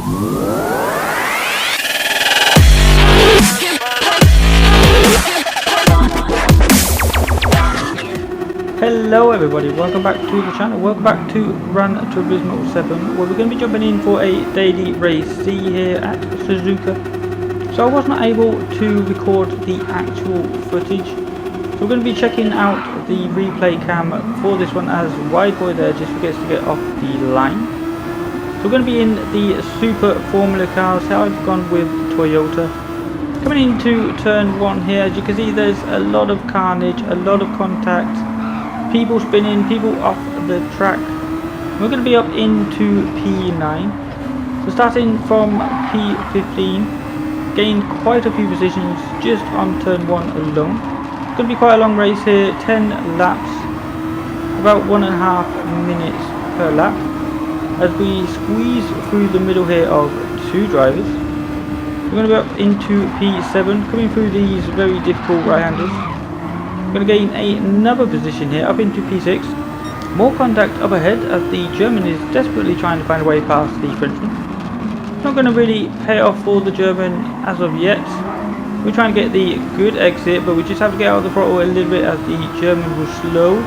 Hello everybody, welcome back to the channel, welcome back to Gran Turismo 7, where we're going to be jumping in for a daily race C here at Suzuka. So I was not able to record the actual footage, so we're going to be checking out the replay cam for this one as Wide Boy there just forgets to get off the line. So we're going to be in the Super Formula cars. Here I've gone with Toyota. Coming into turn 1 here, as you can see there's a lot of carnage, a lot of contact. People spinning, people off the track. We're going to be up into P9. So starting from P15, gained quite a few positions just on turn 1 alone. It's going to be quite a long race here, 10 laps, about 1.5 minutes per lap. As we squeeze through the middle here of 2 drivers. We're going to be up into P7, coming through these very difficult right-handers. Going to gain another position here up into P6. More contact up ahead as the German is desperately trying to find a way past the Frenchman. Not going to really pay off for the German as of yet. We're trying to get the good exit, but we just have to get out of the throttle a little bit as the German was slow.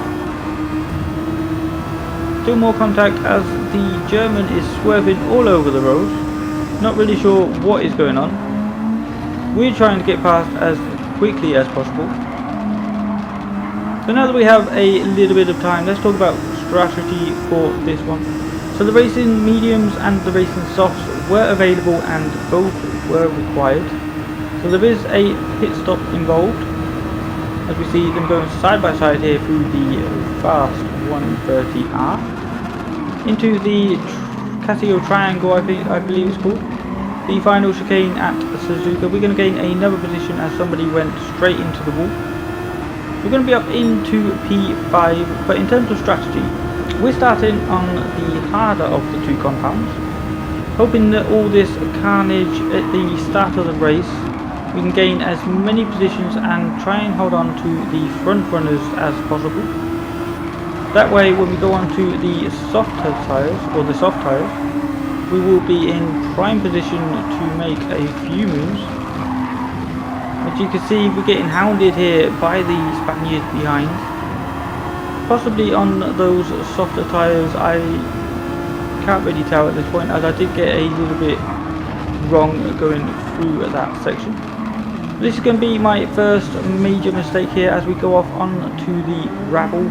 Still more contact as the German is swerving all over the road. Not really sure what is going on. We're trying to get past as quickly as possible. So now that we have a little bit of time, let's talk about strategy for this one. So the racing mediums and the racing softs were available and both were required. So there is a pit stop involved, as we see them going side by side here through the fast 130R into the Casio Triangle, I believe it's called. The final chicane at Suzuka. We're going to gain another position as somebody went straight into the wall. We're going to be up into P5, but in terms of strategy, we're starting on the harder of the 2 compounds, hoping that all this carnage at the start of the race, we can gain as many positions and try and hold on to the front runners as possible. That way, when we go on to the softer tyres, or the soft tyres, we will be in prime position to make a few moves. As you can see, we're getting hounded here by the Spaniards behind. Possibly on those softer tyres, I can't really tell at this point, as I did get a little bit wrong going through that section. This is going to be my first major mistake here as we go off on to the rabble.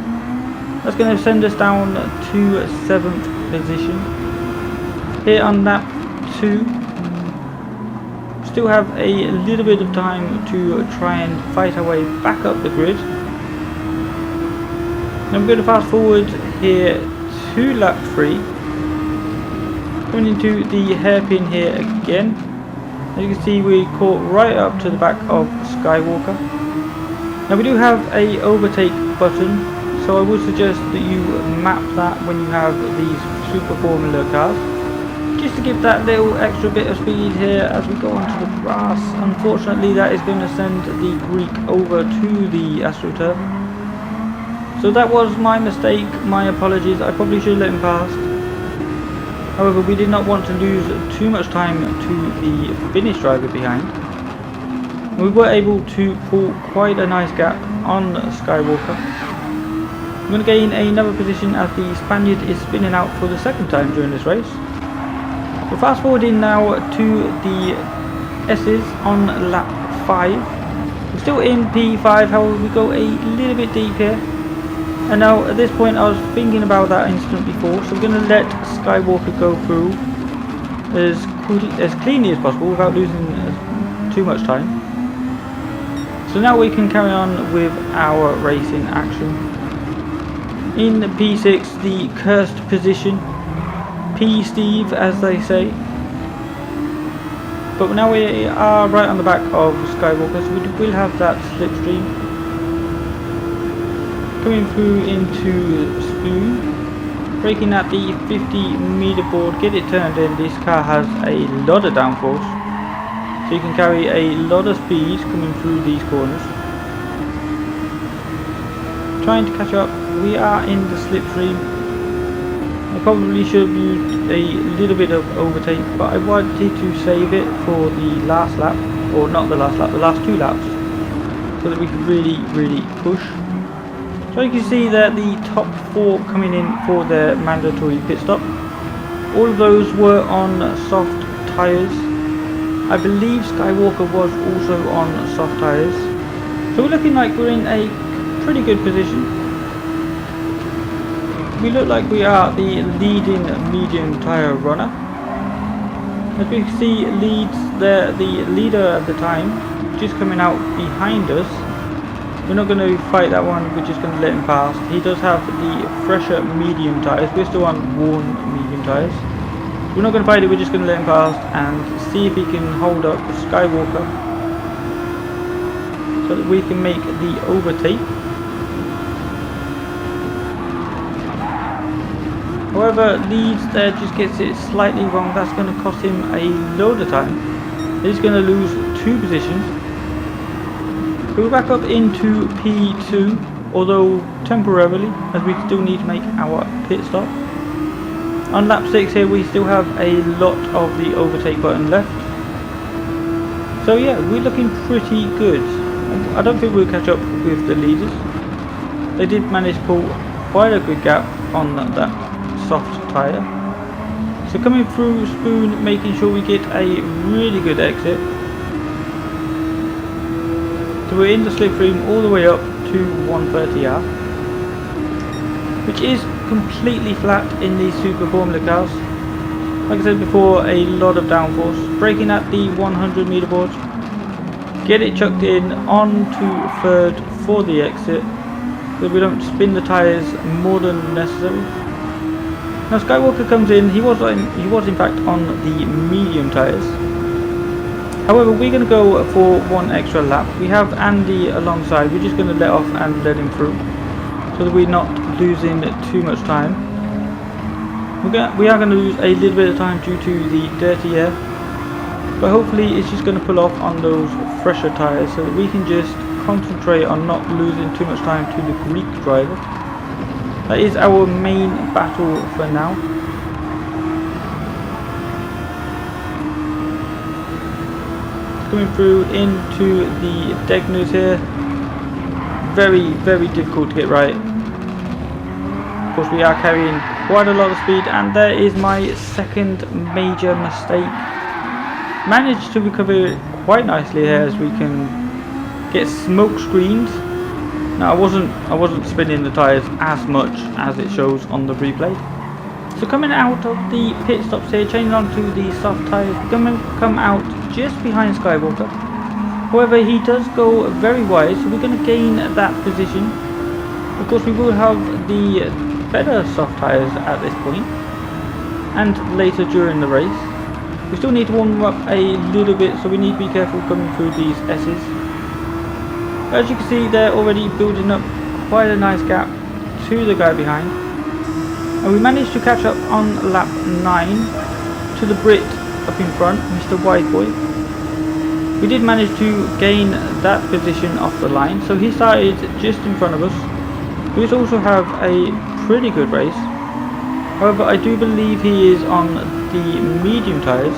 That's going to send us down to 7th position. Here on lap 2. Still have a little bit of time to try and fight our way back up the grid. Now I'm going to fast forward here to lap 3. Coming into the hairpin here again. As you can see, we caught right up to the back of Skywalker. Now we do have a overtake button, so I would suggest that you map that when you have these Super Formula cars. Just to give that little extra bit of speed here as we go onto the grass. Unfortunately, that is going to send the Greek over to the AstroTurf. So that was my mistake, my apologies. I probably should have let him pass. However, we did not want to lose too much time to the Finnish driver behind. We were able to pull quite a nice gap on Skywalker. I'm going to gain another position as the Spaniard is spinning out for the second time during this race. We're fast forwarding now to the S's on lap 5. We're still in P5, however we go a little bit deep here. And now at this point I was thinking about that incident before, so we're going to let Skywalker go through as cleanly as possible without losing too much time. So now we can carry on with our racing action. In P6, the cursed position. P-Steve, as they say. But now we are right on the back of Skywalker, so we will have that slipstream. Coming through into Spoon. Braking at the 50-meter board, get it turned in. This car has a lot of downforce, so you can carry a lot of speed coming through these corners. Trying to catch up. We are in the slipstream. I probably should have used a little bit of overtake, but I wanted to save it for the last lap, or not the last lap, the last 2 laps, so that we could really push. So you can see that the top 4 coming in for their mandatory pit stop, all of those were on soft tyres. I believe Skywalker was also on soft tyres. So we're looking like we're in a pretty good position. We look like we are the leading medium tyre runner. As we can see, the leader at the time, just coming out behind us. We're not going to fight that one, we're just going to let him pass. He does have the fresher medium tyres, we're still on worn medium tyres. We're not going to fight it, we're just going to let him pass and see if he can hold up Skywalker, so that we can make the overtake. However, Leeds there just gets it slightly wrong. That's going to cost him a load of time. He's going to lose 2 positions. We're back up into P2, although temporarily, as we still need to make our pit stop. On lap 6 here, we still have a lot of the overtake button left. So yeah, we're looking pretty good. I don't think we'll catch up with the leaders. They did manage to pull quite a good gap on that soft tyre. So coming through Spoon, making sure we get a really good exit. So we're in the slipstream all the way up to 130R, which is completely flat in these Super Formula cars. Like I said before, a lot of downforce. Braking at the 100 meter board, get it chucked in onto 3rd for the exit, so we don't spin the tyres more than necessary. Now Skywalker comes in, he was in fact on the medium tyres. However, we're going to go for 1 extra lap. We have Andy alongside, we're just going to let off and let him through, so that we're not losing too much time. We are going to lose a little bit of time due to the dirty air, but hopefully it's just going to pull off on those fresher tyres, so that we can just concentrate on not losing too much time to the Greek driver. That is our main battle for now. Coming through into the Degners here. Very difficult to get right. Of course, we are carrying quite a lot of speed, and there is my 2nd major mistake. Managed to recover it quite nicely here, as we can get smoke screens. Now I wasn't spinning the tyres as much as it shows on the replay. So coming out of the pit stops here, changing on to the soft tyres, we're going to come out just behind Skywalker. However, he does go very wide, so we're going to gain that position. Of course, we will have the better soft tyres at this point, and later during the race. We still need to warm them up a little bit, so we need to be careful coming through these S's. As you can see, they're already building up quite a nice gap to the guy behind. And we managed to catch up on lap 9 to the Brit up in front, Mr. Whiteboy. We did manage to gain that position off the line, so he started just in front of us. We also have a pretty good race. However, I do believe he is on the medium tyres,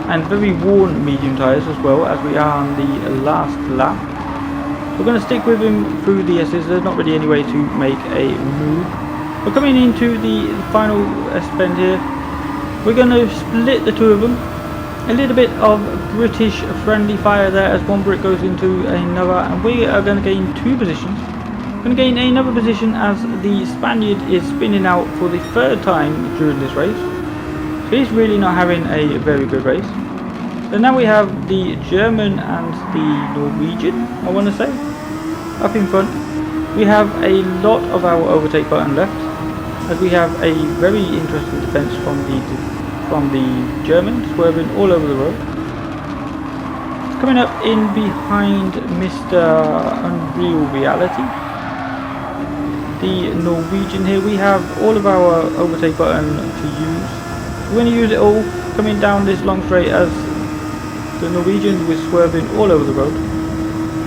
and very worn medium tyres as well, as we are on the last lap. We're going to stick with him through the S's. There's not really any way to make a move. We're coming into the final S-bend here. We're going to split the 2 of them. A little bit of British friendly fire there as one Brit goes into another, and we are going to gain 2 positions. We're going to gain another position as the Spaniard is spinning out for the 3rd time during this race. So he's really not having a very good race. So now we have the German and the Norwegian, I want to say, up in front. We have a lot of our overtake button left, as we have a very interesting defence from the German, swerving all over the road. Coming up in behind Mr. Unreal Reality, the Norwegian here, we have all of our overtake button to use. We're going to use it all coming down this long straight, as the Norwegian was swerving all over the road.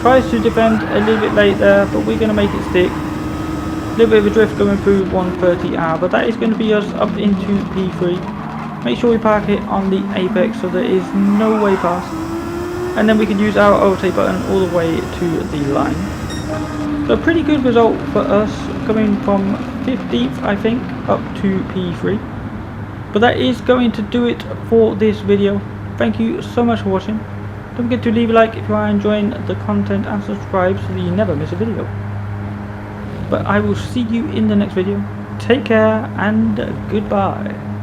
Tries to defend a little bit late there, but we're going to make it stick. little bit of a drift going through 130R, but that is going to be us up into P3. Make sure we park it on the apex so there is no way past, and then we can use our overtake button all the way to the line. So a pretty good result for us, coming from 15th I think up to P3. But that is going to do it for this video. Thank you so much for watching. Don't forget to leave a like if you are enjoying the content and subscribe so that you never miss a video. But I will see you in the next video. Take care and goodbye.